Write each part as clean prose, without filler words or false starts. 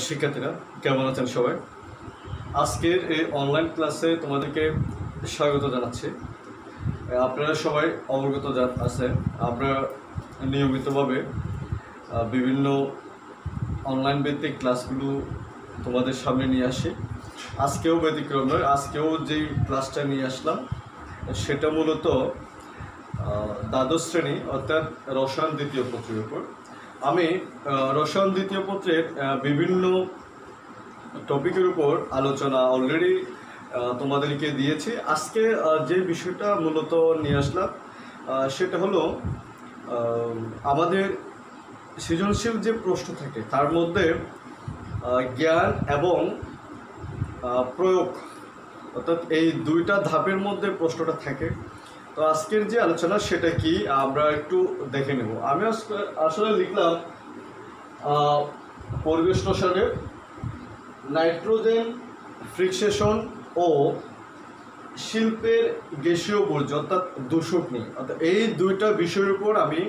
শিক্ষার্থীরা কেমন আছেন সবাই? আজকের এই অনলাইন ক্লাসে তোমাদেরকে স্বাগত জানাচ্ছি। আপনারা সবাই অবগত আছেন আমরা নিয়মিতভাবে বিভিন্ন অনলাইন ভিত্তিক ক্লাসগুলো তোমাদের সামনে নিয়ে আসি। আজকেও ব্যতিক্রম নয়। আজকেও যেই ক্লাসটা নিয়ে আসলাম সেটা মূলত দ্বাদশ শ্রেণী অর্থাৎ রসায়ন দ্বিতীয় পত্রের উপর। আমি রসায়ন দ্বিতীয় পত্রের বিভিন্ন টপিকের উপর আলোচনা অলরেডি তোমাদেরকে দিয়েছি। আজকে যে বিষয়টা মূলত নিয়ে আসলাম সেটা হলো আমাদের সৃজনশীল যে প্রশ্ন থাকে তার মধ্যে জ্ঞান এবং প্রয়োগ অর্থাৎ এই দুইটা ধাপের মধ্যে প্রশ্নটা থাকে। তো আজকের যে আলোচনা সেটা কি আমরা একটু দেখে নেব। আমি আসলে লিখলাম পরিবেশ রসায়নের নাইট্রোজেন ফিক্সেশন ও শিল্পের গ্যাসীয় বর্জ্য অর্থাৎ দূষক নিয়ে, অর্থাৎ এই দুইটা বিষয়ের উপর আমি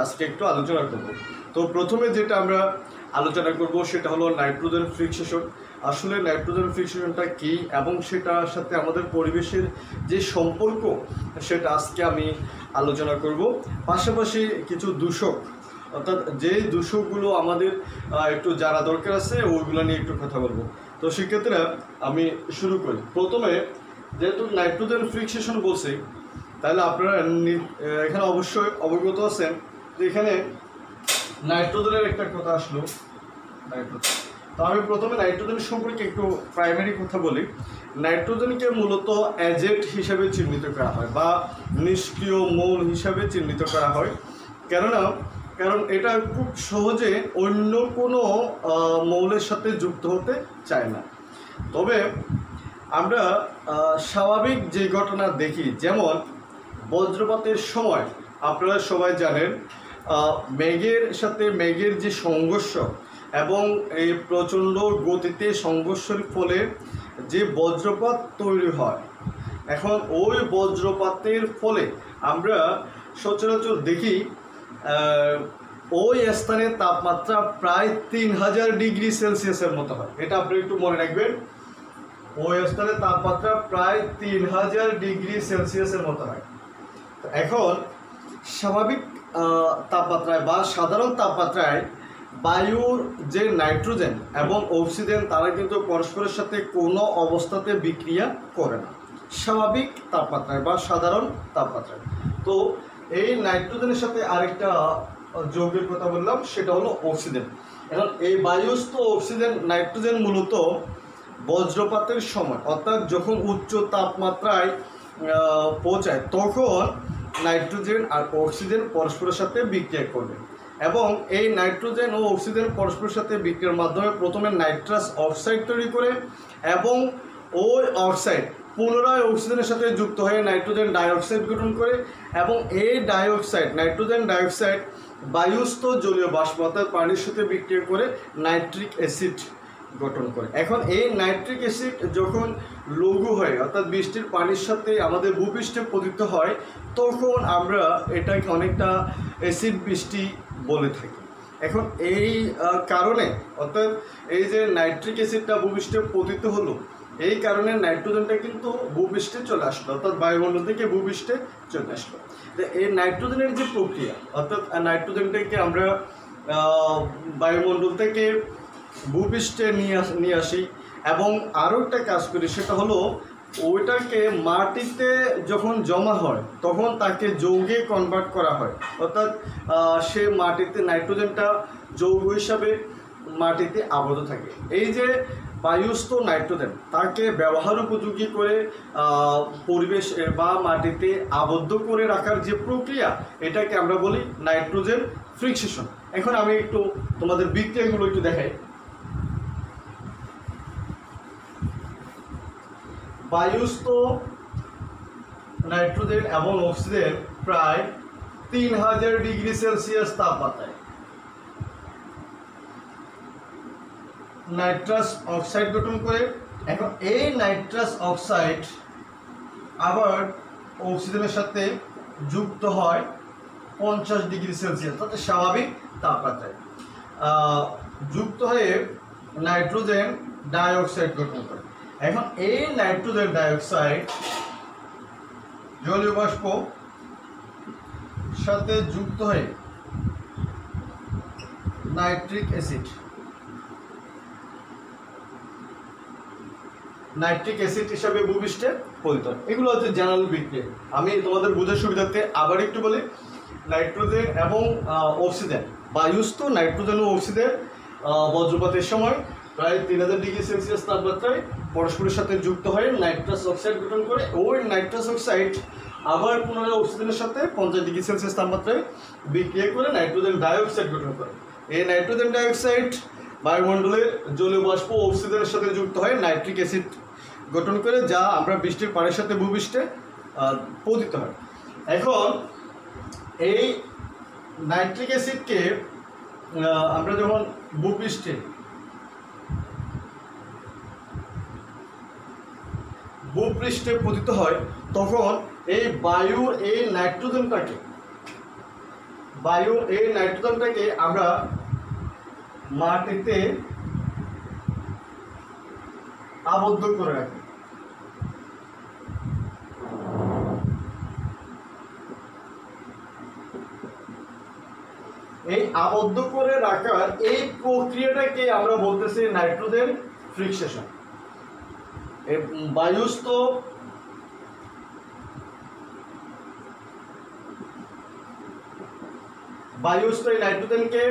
আজকে একটু আলোচনা করব। তো প্রথমে যেটা আমরা আলোচনা করব সেটা হলো নাইট্রোজেন ফিক্সেশন। আসলে নাইট্রোজেন ফিক্সেশনটা কী এবং সেটার সাথে আমাদের পরিবেশের যে সম্পর্ক সেটা আজকে আমি আলোচনা করব। পাশাপাশি কিছু দূষক অর্থাৎ যে দূষকগুলো আমাদের একটু জানা দরকার আছে ওইগুলো নিয়ে একটু কথা বলবো। তো সেক্ষেত্রে আমি শুরু করি। প্রথমে যেহেতু নাইট্রোজেন ফিক্সেশন বলছি তাহলে আপনারা এখানে অবশ্যই অবগত আছেন যে এখানে নাইট্রোজেনের একটা কথা আসলো নাইট্রোজেন। তো আমি প্রথমে নাইট্রোজেন সম্পর্কে একটু প্রাইমারি কথা বলি। নাইট্রোজেনকে মূলত এজেন্ট হিসাবে চিহ্নিত করা হয় বা নিষ্ক্রিয় মৌল হিসাবে চিহ্নিত করা হয়। কারণ এটা খুব সহজে অন্য কোনো মৌলের সাথে যুক্ত হতে চায় না। তবে আমরা স্বাভাবিক যে ঘটনা দেখি, যেমন বজ্রপাতের সময় আপনারা সবাই জানেন মেঘের সাথে মেঘের যে সংঘর্ষ এবং এই প্রচণ্ড গতিতে সংঘর্ষের ফলে যে বজ্রপাত তৈরি হয়, এখন ওই বজ্রপাতের ফলে আমরা সচরাচর দেখি ওই স্থানের তাপমাত্রা প্রায় 3000 ডিগ্রি সেলসিয়াসের মতো হয়। এটা আপনি একটু মনে রাখবেন, ওই স্থানের তাপমাত্রা প্রায় 3000 ডিগ্রি সেলসিয়াসের মতো হয়। এখন স্বাভাবিক তাপমাত্রায় বা সাধারণ তাপমাত্রায় বায়ুর যে নাইট্রোজেন এবং অক্সিজেন তারা কিন্তু পরস্পরের সাথে কোনো অবস্থাতে বিক্রিয়া করে না স্বাভাবিক তাপমাত্রায় বা সাধারণ তাপমাত্রায়। তো এই নাইট্রোজেনের সাথে আরেকটা যৌগের কথা বললাম সেটা হলো অক্সিজেন। এখন এই বায়ুস্থ অক্সিজেন নাইট্রোজেন মূলত বজ্রপাতের সময় অর্থাৎ যখন উচ্চ তাপমাত্রায় পৌঁছায় তখন নাইট্রোজেন আর অক্সিজেন পরস্পরের সাথে বিক্রিয়া করবে এবং এই নাইট্রোজেন ও অক্সিজেন পরস্পরের সাথে বিক্রিয়ার মাধ্যমে প্রথমে নাইট্রাস অক্সাইড তৈরি করে এবং ওই অক্সাইড পুনরায় অক্সিজেনের সাথে যুক্ত হয়ে নাইট্রোজেন ডাইঅক্সাইড গঠন করে এবং এই ডাইঅক্সাইড নাইট্রোজেন ডাইঅক্সাইড বায়ুস্থ জলীয় বাষ্প অর্থাৎ পানির সাথে বিক্রিয়া করে নাইট্রিক অ্যাসিড গঠন করে। এখন এই নাইট্রিক অ্যাসিড যখন লঘু হয় অর্থাৎ বৃষ্টির পানির সাথে আমাদের ভূপৃষ্ঠে পতিত হয় তখন আমরা এটাকে অনেকটা অ্যাসিড বৃষ্টি বলে থাকি। এখন এই কারণে অর্থাৎ এই যে নাইট্রিক অ্যাসিডটা ভূপৃষ্ঠে পতিত হলো এই কারণে নাইট্রোজেনটা কিন্তু ভূপৃষ্ঠে চলে আসলো অর্থাৎ বায়ুমণ্ডল থেকে ভূপৃষ্ঠে চলে আসলো। এই নাইট্রোজেনের যে প্রক্রিয়া অর্থাৎ নাইট্রোজেনটাকে আমরা বায়ুমণ্ডল থেকে ভূপৃষ্ঠে নিয়ে আসি এবং আরও একটা কাজ করি সেটা হলো ওইটাকে মাটিতে যখন জমা হয় তখন তাকে যৌগে কনভার্ট করা হয় অর্থাৎ সে মাটিতে নাইট্রোজেনটা যৌগ হিসাবে মাটিতে আবদ্ধ থাকে। এই যে বায়ুস্থ নাইট্রোজেন তাকে ব্যবহার উপযোগী করে পরিবেশ বা মাটিতে আবদ্ধ করে রাখার যে প্রক্রিয়া এটাকে আমরা বলি নাইট্রোজেন ফিক্সেশন। এখন আমি একটু তোমাদের বিক্রিয়াগুলো একটু দেখাই। বায়ুস্থ নাইট্রোজেন এবং অক্সিজেন প্রায় 3000 ডিগ্রি সেলসিয়াস তাপমাত্রায় নাইট্রাস অক্সাইড গঠন করে। এখন এই নাইট্রাস অক্সাইড আবার অক্সিজেনের সাথে যুক্ত হয় 50 ডিগ্রি সেলসিয়াস অর্থাৎ স্বাভাবিক তাপমাত্রায়। যুক্ত হয়ে নাইট্রোজেন ডাইঅক্সাইড গঠন করে। এখন এই নাইট্রোজেন ডাইঅক্সাইড জলীয় বাষ্প সাথে যুক্ত হয়ে নাইট্রিক অ্যাসিড হিসাবে ভূপৃষ্ঠে পতিত হয়। এগুলো হচ্ছে জেনারেল বিক্রিয়া। আমি তোমাদের বোঝার সুবিধার্থে আবার একটু বলি, নাইট্রোজেন এবং অক্সিজেন, বায়ুস্থ নাইট্রোজেন ও অক্সিজেন বজ্রপাতের সময় প্রায় 3000 ডিগ্রি সেলসিয়াস তাপমাত্রায় পরস্পরের সাথে যুক্ত হয়ে নাইট্রাস অক্সাইড গঠন করে। ওই নাইট্রাস অক্সাইড আবার পুনরায় অক্সিজেনের সাথে 50 ডিগ্রি সেলসিয়াস তাপমাত্রায় বিক্রিয়া করে নাইট্রোজেন ডাইঅক্সাইড গঠন করে। এই নাইট্রোজেন ডাইঅক্সাইড বায়ুমণ্ডলে জলীয় বাষ্প ও অক্সিজেনের সাথে যুক্ত হয় নাইট্রিক অ্যাসিড গঠন করে, যা আমরা বৃষ্টির পানির সাথে ভূপৃষ্ঠে পতিত হয়। এখন এই নাইট্রিক অ্যাসিডকে আমরা যখন ভূপৃষ্ঠে পতিত হয়, তখন এই বায়ুর এই নাইট্রোজেনটাকে আমরা মাটিতে আবদ্ধ করে রাখি। এই আবদ্ধ করে রাখার এই প্রক্রিয়াটাকে আমরা বলতেছি নাইট্রোজেন ফিক্সেশন। বায়ুস্থ এই নাইট্রোজেনকে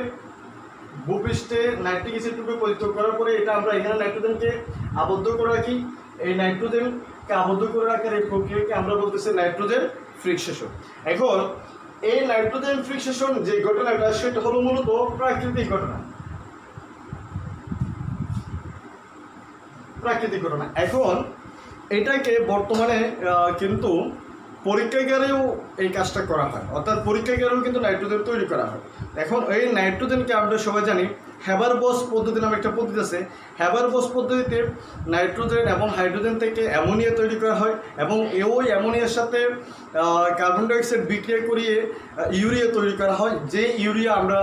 ভূপৃষ্ঠে নাইট্রিক অ্যাসিড রূপে পরিত্যাগ করার পরে এটা আমরা এখানে নাইট্রোজেনকে আবদ্ধ করে রাখি। এই নাইট্রোজেনকে আবদ্ধ করে রাখার এই প্রক্রিয়াকে আমরা বলতেছি নাইট্রোজেন ফিক্সেশন। এখন এই নাইট্রোজেন ফিক্সেশন যে ঘটনাটা, সেটা হলো মূলত প্রাকৃতিক ঘটনা। এখন এটাকে বর্তমানে কিন্তু পরীক্ষাগারেও এই কাজটা করা হয়, অর্থাৎ পরীক্ষাগারেও কিন্তু নাইট্রোজেন তৈরি করা হয়। এখন এই নাইট্রোজেনকে আমরা সবাই জানি হ্যাবার-বোস পদ্ধতি নামে একটা পদ্ধতি আছে। হ্যাবার-বোস পদ্ধতিতে নাইট্রোজেন এবং হাইড্রোজেন থেকে অ্যামোনিয়া তৈরি করা হয় এবং ওই অ্যামোনিয়ার সাথে কার্বন ডাইঅক্সাইড বিক্রিয়া করিয়ে ইউরিয়া তৈরি করা হয়, যে ইউরিয়া আমরা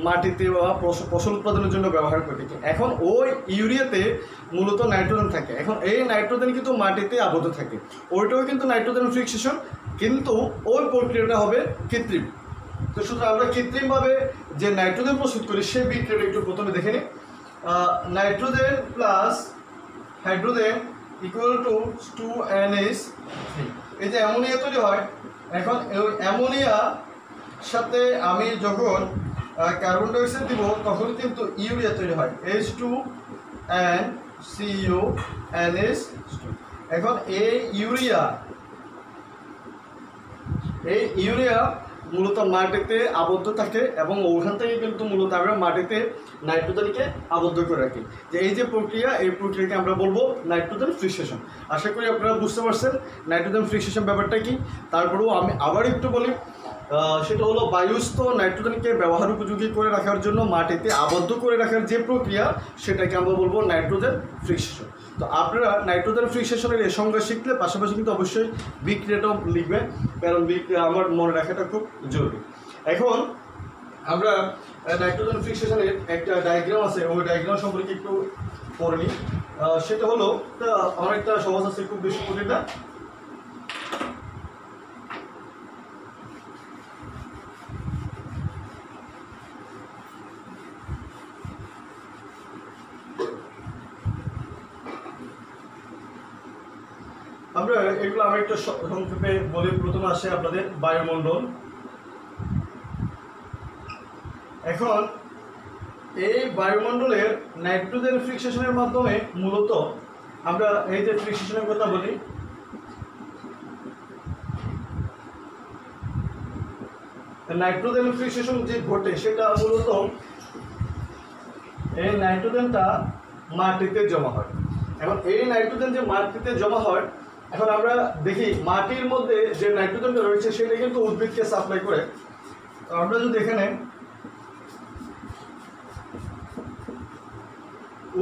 মাটিতে বা ফসল উৎপাদনের জন্য ব্যবহার করে থাকি। এখন ওই ইউরিয়াতে মূলত নাইট্রোজেন থাকে। এখন এই নাইট্রোজেন কিন্তু মাটিতে আবদ্ধ থাকে, ওইটাও কিন্তু নাইট্রোজেন ফিক্সেশন, কিন্তু ওই প্রক্রিয়াটা হবে কৃত্রিম। তো সুতরাং আমরা কৃত্রিমভাবে যে নাইট্রোজেন প্রস্তুত করি সেই বিক্রিয়াটা একটু প্রথমে দেখে নিই। Nitrogen plus hydrogen equal to 2NH3। এই যে অ্যামোনিয়া তৈরি হয়, এখন ওই অ্যামোনিয়ার সাথে আমি যখন কার্বন ডাইঅক্সাইড দিব, তখন কিন্তু ইউরিয়া তৈরি হয়, H2NCONH2। এখন এই ইউরিয়া মূলত মাটিতে আবদ্ধ থাকে এবং ওখান থেকে কিন্তু মূলত আমরা মাটিতে নাইট্রোজেনকে আবদ্ধ করে রাখি। যে এই যে প্রক্রিয়া, এই প্রক্রিয়াকে আমরা বলবো নাইট্রোজেন ফিক্সেশন। আশা করি আপনারা বুঝতে পারছেন নাইট্রোজেন ফিক্সেশন ব্যাপারটা কি। তারপরেও আমি আবার একটু বলি, সেটা হলো বায়ুস্থ নাইট্রোজেনকে ব্যবহার উপযোগী করে রাখার জন্য মাটিতে আবদ্ধ করে রাখার যে প্রক্রিয়া, সেটাকে আমরা বলবো নাইট্রোজেন ফিক্সেশন। তো আপনারা নাইট্রোজেন ফিক্সেশনের এই সংজ্ঞা শিখলে পাশাপাশি কিন্তু অবশ্যই বিক্রিয়াটাও লিখবেন, কারণ বিক্রিয়া আমার মনে রাখাটা খুব জরুরি। এখন আমরা নাইট্রোজেন ফিক্সেশনের একটা ডায়াগ্রাম আছে, ওই ডায়াগ্রাম সম্পর্কে একটু পড়ে নিই। সেটা হলো অনেকটা সহজ আছে, খুব বেশি কঠিন না। আমরা এগুলো আমি একটু সংক্ষেপে বলি। প্রথমে আসে আপনাদের বায়ুমণ্ডল। এখন এই বায়ুমণ্ডলের নাইট্রোজেন ফিক্সেশনের মাধ্যমে মূলত আমরা এই যে ফিক্সেশনের কথা বলি, নাইট্রোজেন ফিক্সেশন যে ঘটে সেটা মূলত এই নাইট্রোজেনটা মাটিতে জমা হয়। এখন এই নাইট্রোজেন যে মাটিতে জমা হয়, এখন আমরা দেখি মাটির মধ্যে যে নাইট্রোজেনটা রয়েছে সেটা কিন্তু উদ্ভিদকে সাপ্লাই করে। আমরা যদি এখানে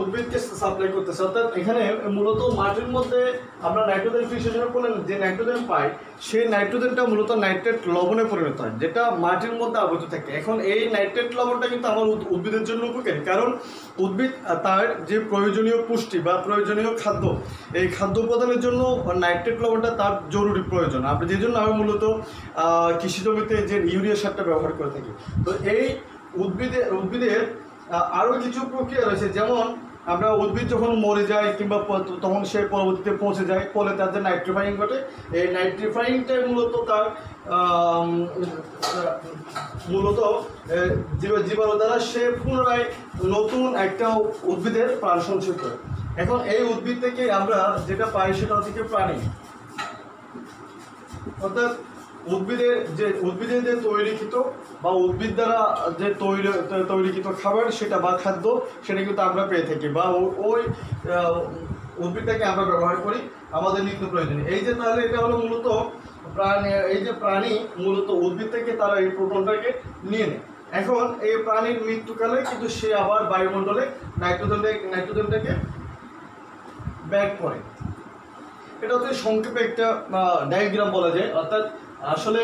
উদ্ভিদকে সাপ্লাই করতেছে। অর্থাৎ এখানে মূলত মাটির মধ্যে আমরা নাইট্রোজেন ফিক্সেশনের ফলে যে নাইট্রোজেন পাই, সেই নাইট্রোজেনটা মূলত নাইট্রেট লবণে পরিণত হয়, যেটা মাটির মধ্যে আবদ্ধ থাকে। এখন এই নাইট্রেট লবণটা কিন্তু আমার উদ্ভিদের জন্য উপকারী, কারণ উদ্ভিদ তার যে প্রয়োজনীয় পুষ্টি বা প্রয়োজনীয় খাদ্য, এই খাদ্য উপাদানের জন্য নাইট্রেট লবণটা তার জরুরি প্রয়োজন। আমরা যে জন্য আমি মূলত কৃষি জমিতে যে ইউরিয়া সারটা ব্যবহার করে থাকি। তো এই উদ্ভিদের আরও কিছু প্রক্রিয়া রয়েছে, যেমন আমরা উদ্ভিদ যখন মরে যায় কিংবা তখন সে পরবর্তীতে পৌঁছে যায়, ফলে তার যে নাইট্রিফাইং ঘটে, এই নাইট্রিফাইংটাই মূলত তার জীবাণু দ্বারা সে পুনরায় নতুন একটা উদ্ভিদের প্রাণ সঞ্চয় করে। এখন এই উদ্ভিদ থেকে আমরা যেটা পাই সেটা হচ্ছে প্রাণী, অর্থাৎ উদ্ভিদের যে তৈরিকৃত বা উদ্ভিদ দ্বারা যে তৈরিকৃত খাবার সেটা বা খাদ্য, সেটা কিন্তু আমরা পেয়ে থাকি, বা ওই উদ্ভিদটাকে আমরা ব্যবহার করি আমাদের নিত্য প্রয়োজনীয়। এই যে তাহলে এটা হলো মূলত প্রাণী মূলত উদ্ভিদ থেকে তারা এই প্রোটনটাকে নিয়ে নেয়। এখন এই প্রাণীর মৃত্যুকালে কিন্তু সে আবার বায়ুমণ্ডলে নাইট্রোজেনটাকে ব্যাক করে। এটা হচ্ছে সংক্ষেপে একটা ডায়াগ্রাম বলা যায়। অর্থাৎ আসলে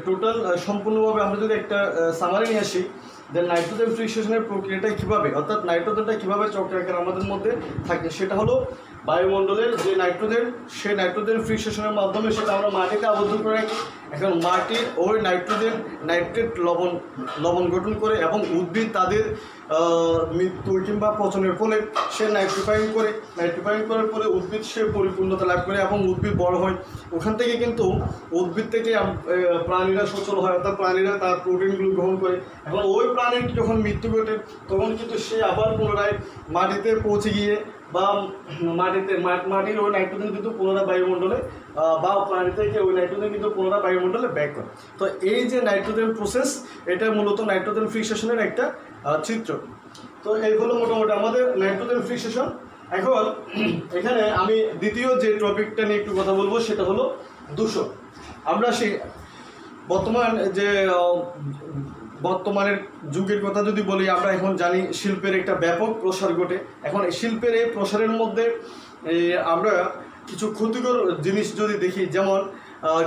টোটাল সম্পূর্ণভাবে আমরা যদি একটা সামারি নিয়ে আসি, যে নাইট্রোজেন ফিক্সেশনের প্রক্রিয়াটা কীভাবে, অর্থাৎ নাইট্রোজেনটা কীভাবে চক্রাকার আমাদের মধ্যে থাকে, সেটা হলো বায়ুমণ্ডলের যে নাইট্রোজেন, সেই নাইট্রোজেন ফিক্সেশনের মাধ্যমে সেটা আমরা মাটিতে আবদ্ধ করে রাখি। এখন মাটির ওই নাইট্রেট লবণ গঠন করে এবং উদ্ভিদ তাদের মৃত্যু কিংবা পচনের ফলে সে নাইট্রিফাইং করার পরে উদ্ভিদ সে পরিপূর্ণতা লাভ করে এবং উদ্ভিদ বড় হয়। ওখান থেকে কিন্তু উদ্ভিদ থেকে প্রাণীরা সচল হয়, অর্থাৎ প্রাণীরা তার প্রোটিনগুলো গ্রহণ করে। এখন ওই প্রাণীর যখন মৃত্যু ঘটে তখন কিন্তু সে আবার পুনরায় মাটিতে পৌঁছে গিয়ে বা মাটির ওই নাইট্রোজেন কিন্তু পুনরায় বায়ুমণ্ডলে বা প্রাণী থেকে ওই নাইট্রোজেন কিন্তু পুনরায় বায়ুমণ্ডলে ব্যাক করে। তো এই যে নাইট্রোজেন প্রসেস, এটা মূলত নাইট্রোজেন ফিক্সেশনের একটা চিত্র। তো এই হলো মোটামুটি আমাদের নাইট্রোজেন ফিক্সেশন। এখন এখানে আমি দ্বিতীয় যে টপিকটা নিয়ে একটু কথা বলবো সেটা হলো দূষণ। আমরা সেই বর্তমানের যুগের কথা যদি বলি, আমরা এখন জানি শিল্পের একটা ব্যাপক প্রসার ঘটে। এখন শিল্পের এই প্রসারের মধ্যে আমরা কিছু ক্ষতিকর জিনিস যদি দেখি, যেমন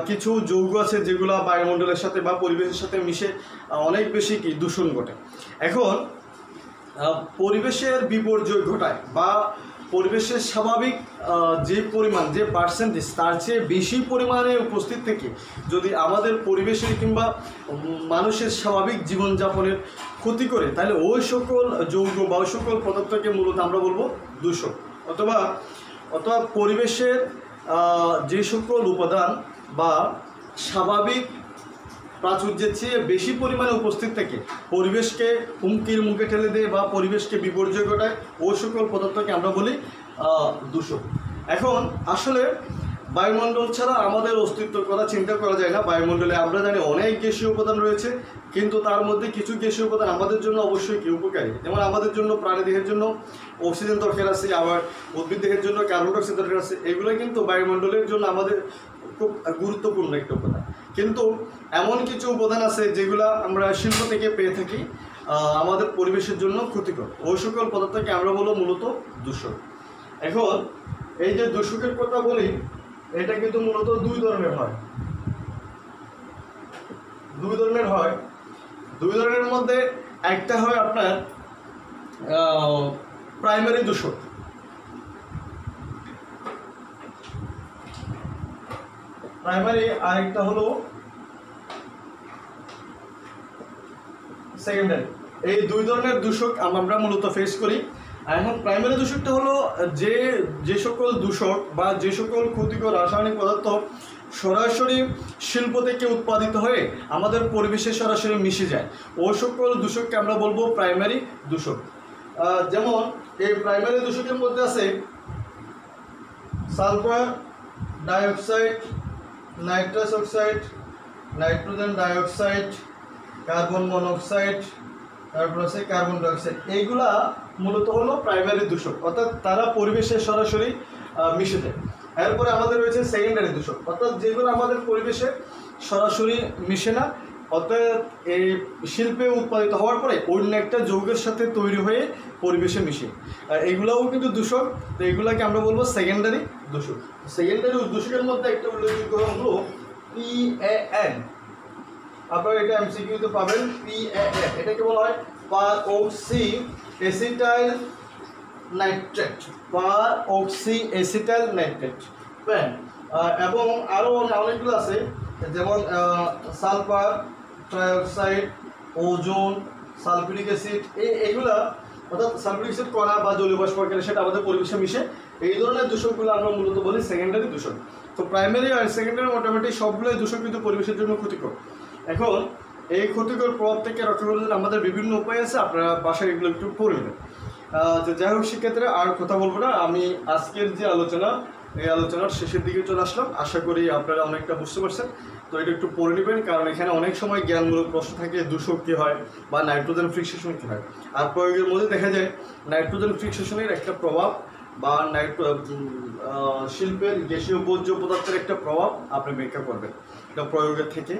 কিছু যৌগ আছে যেগুলো বায়ুমণ্ডলের সাথে বা পরিবেশের সাথে মিশে অনেক বেশি দূষণ ঘটে। এখন পরিবেশের বিপর্যয় ঘটায় বা পরিবেশের স্বাভাবিক যে পরিমাণ, যে পার্সেন্টেজ, তার চেয়ে বেশি পরিমাণে উপস্থিত থেকে যদি আমাদের পরিবেশের কিংবা মানুষের স্বাভাবিক জীবনযাপনের ক্ষতি করে, তাহলে ওই সকল যৌগ বা ওই সকল পদার্থকে মূলত আমরা বলবো দূষক। অথবা পরিবেশের যে সকল উপাদান বা স্বাভাবিক প্রাচুর্যের চেয়ে বেশি পরিমাণে উপস্থিত থেকে পরিবেশকে হুমকির মুখে ঠেলে দেয় বা পরিবেশকে বিপর্যয় ঘটায়, ওই সকল পদার্থকে আমরা বলি দূষক। এখন আসলে বায়ুমণ্ডল ছাড়া আমাদের অস্তিত্বের কথা চিন্তা করা যায় না। বায়ুমণ্ডলে আমরা জানি অনেক গ্যাসীয় উপাদান রয়েছে, কিন্তু তার মধ্যে কিছু গ্যাসীয় উপাদান আমাদের জন্য অবশ্যই কি উপকারী। যেমন আমাদের জন্য প্রাণীদেহের জন্য অক্সিজেন দরকার আছে, আবার উদ্ভিদ দেহের জন্য কার্বন ডাই অক্সাইড দরকার আছে। এগুলো কিন্তু বায়ুমণ্ডলের জন্য আমাদের খুব গুরুত্বপূর্ণ একটা উপাদান। কিন্তু এমন কিছু উপাদান আছে যেগুলো আমরা শিল্প থেকে পেয়ে থাকি, আমাদের পরিবেশের জন্য ক্ষতিকর। ওই সকল পদার্থকে আমরা বলবো মূলত দূষক। এখন এই যে দূষকের কথা বলি, এটা কিন্তু মূলত দুই ধরনের হয়। দুই ধরনের মধ্যে একটা হয় আপনার প্রাইমারি দূষক, আরেকটা হলো সেকেন্ডারি। এই দুই ধরনের দূষক আমরা মূলত ফেস করি। এখন প্রাইমারি দূষকটা হলো যে সকল দূষক বা যে সকল ক্ষতিকর রাসায়নিক পদার্থ সরাসরি শিল্প থেকে উৎপাদিত হয়ে আমাদের পরিবেশে সরাসরি মিশে যায়, ওই সকল দূষককে আমরা বলবো প্রাইমারি দূষক। যেমন এই প্রাইমারি দূষকের মধ্যে আছে sulphur dioxide, nitrous oxide, nitrogen dioxide, carbon monoxide, তারপর আছে কার্বন ডাইঅক্সাইড। এইগুলা মূলত হলো প্রাইমারি দূষক, অর্থাৎ তারা পরিবেশে সরাসরি মিশে যায়। এরপরে আমাদের রয়েছে সেকেন্ডারি দূষক, অর্থাৎ যেগুলো আমাদের পরিবেশে সরাসরি মিশে না অর্থাৎ এই শিল্পে উৎপাদিত হওয়ার পরে অন্য একটা যৌগের সাথে তৈরি হয়ে পরিবেশে মিশে, এগুলাও কিন্তু দূষক। তো এগুলাকে আমরা বলবো সেকেন্ডারি দূষক। সেকেন্ডারি দূষকের মধ্যে একটা উল্লেখযোগ্য হলো PAN। আপনারা এটা এমসিকিউতে পাবেন। PAN এটাকে বলা হয় পারঅক্সি অ্যাসিটাইল নাইট্রেট, পারঅক্সি অ্যাসিটাইল নাইট্রেট। এবং আরও অনেকগুলো আছে, যেমন sulphur trioxide, ozone, sulphuric acid, এইগুলা অর্থাৎ সালফিউরিক অ্যাসিড কণা বা জলীয় বাষ্প আকারে সেটা আমাদের পরিবেশে মিশে। এই ধরনের দূষকগুলো আমরা মূলত বলি সেকেন্ডারি দূষক। তো প্রাইমারি আর সেকেন্ডারি মোটামুটি সবগুলোই দূষক কিন্তু পরিবেশের জন্য ক্ষতিকর। এখন এই ক্ষতিকর প্রভাব থেকে রক্ষা করার জন্য আমাদের বিভিন্ন উপায় আছে, আপনারা বাসায় এগুলো একটু পড়ে নেবেন। যাই হোক শিক্ষার্থীরা, আর কথা বলবো না, আমি আজকের যে আলোচনা, এই আলোচনার শেষের দিকে চলে আসলাম। আশা করি আপনারা অনেকটা বুঝতে পারছেন। তো এটা একটু পড়ে নেবেন, কারণ এখানে অনেক সময় জ্ঞানমূলক প্রশ্ন থাকে, দূষক কী হয় বা নাইট্রোজেন ফিক্সেশন কী হয়। আর প্রয়োগের মধ্যে দেখা যায় নাইট্রোজেন ফিক্সেশনের একটা প্রভাব বা শিল্পের গ্যাসীয় বর্জ্য পদার্থের একটা প্রভাব আপনি ব্যাখ্যা করবেন এটা প্রয়োগের থেকে।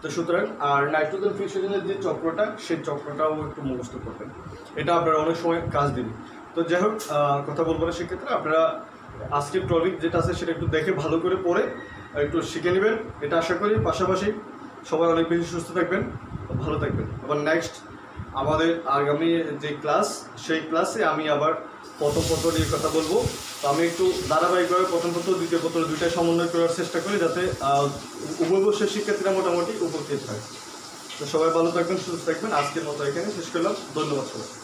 তো সুতরাং আর নাইট্রোজেন ফিক্সেশনের যে চক্রটা, সেই চক্রটাও একটু মুখস্থ করবেন, এটা আপনারা অনেক সময় কাজ দিবে। তো যাই হোক, কথা বলবো না, সেক্ষেত্রে আপনারা আজকের টপিক যেটা আছে সেটা একটু দেখে ভালো করে পড়ে একটু শিখে নেবেন, এটা আশা করি। পাশাপাশি সবাই অনেক বেশি সুস্থ থাকবেন, ভালো থাকবেন। আবার নেক্সট আমাদের আগামী যে ক্লাস, সেই ক্লাসে আমি আবার প্রথম পত্র নিয়ে কথা বলবো। তো আমি একটু ধারাবাহিকভাবে প্রথম পত্র দ্বিতীয় পত্র দুইটাই সমন্বয় করার চেষ্টা করি, যাতে উভয় বর্ষের শিক্ষার্থীরা মোটামুটি উপকৃত হয়। তো সবাই ভালো থাকবেন, সুস্থ থাকবেন। আজকের মতো এখানে শেষ করলাম। ধন্যবাদ সবাই।